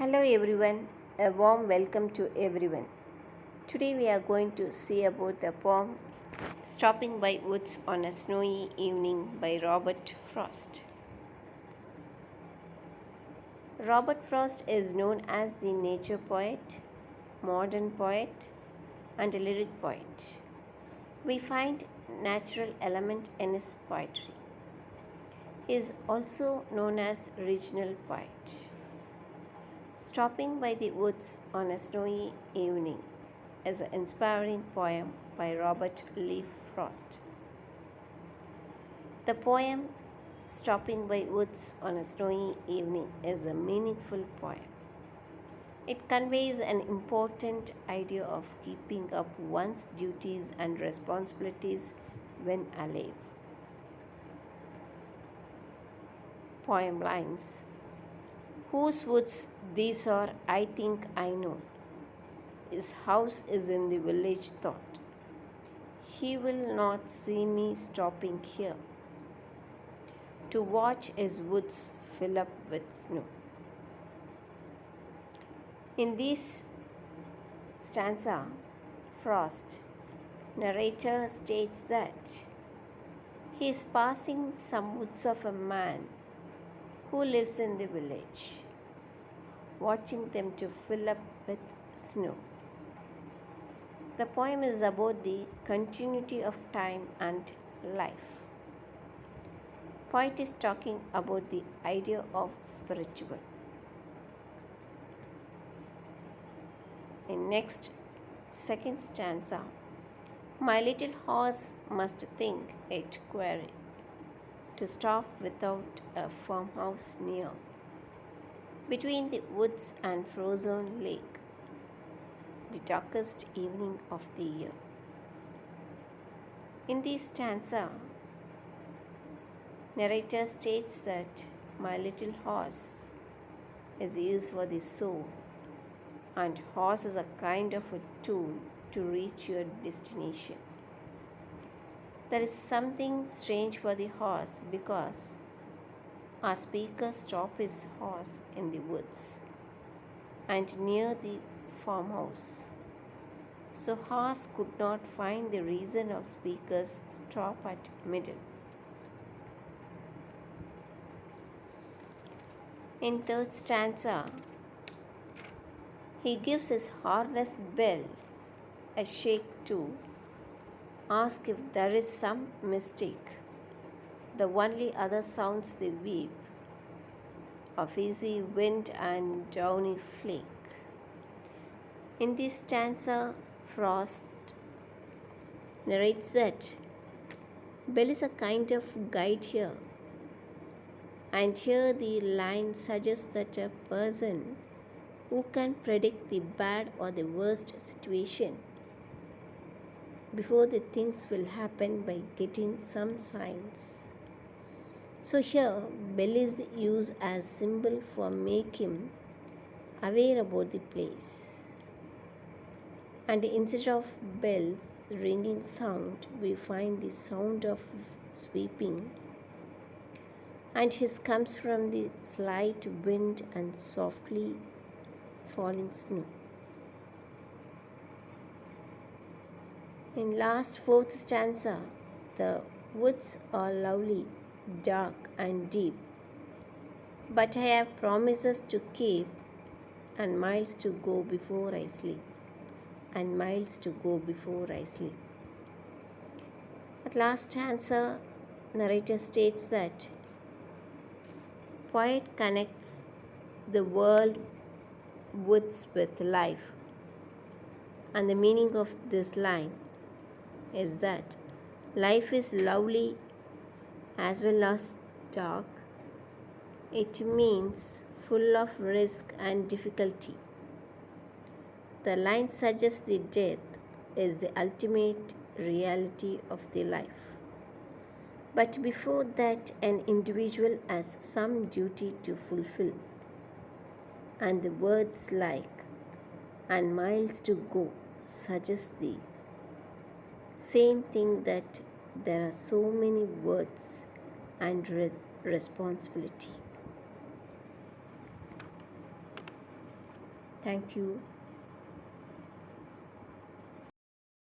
Hello everyone, a warm welcome to everyone. Today we are going to see about the poem Stopping by Woods on a Snowy Evening by Robert Frost. Robert Frost is known as the nature poet, modern poet, and a lyric poet. We find natural element in his poetry. He is also known as regional poet. Stopping by the Woods on a Snowy Evening is an inspiring poem by Robert Lee Frost. The poem Stopping by Woods on a Snowy Evening is a meaningful poem. It conveys an important idea of keeping up one's duties and responsibilities when alive. Poem lines: Whose woods these are, I think I know. His house is in the village thought. He will not see me stopping here to watch his woods fill up with snow. In this stanza, Frost, narrator, states that he is passing some woods of a man who lives in the village, watching them to fill up with snow. The poem is about the continuity of time and life. Poet is talking about the idea of spiritual. In next second stanza, my little horse must think it queer to stop without a farmhouse near, between the woods and frozen lake, the darkest evening of the year. In this stanza, narrator states that my little horse is used for the soul, and horse is a kind of a tool to reach your destination. There is something strange for the horse because our speaker stopped his horse in the woods and near the farmhouse. So horse could not find the reason of speaker's stop at middle. In third stanza, he gives his harness bells a shake to ask if there is some mistake. The only other sounds the weep of easy wind and downy flake. In this stanza, Frost narrates that bell is a kind of guide here, and here the line suggests that a person who can predict the bad or the worst situation before the things will happen by getting some signs. So here bell is used as symbol for make him aware about the place. And instead of bells ringing sound, we find the sound of sweeping, and his comes from the slight wind and softly falling snow. In last fourth stanza, the woods are lovely, dark and deep, but I have promises to keep and miles to go before I sleep. And miles to go before I sleep. At last stanza, narrator states that poet connects the world woods with life, and the meaning of this line is that life is lovely as well as dark. It means full of risk and difficulty. The line suggests the death is the ultimate reality of the life. But before that, an individual has some duty to fulfill. And the words like and miles to go suggest the same thing, that there are so many words and responsibility. Thank you.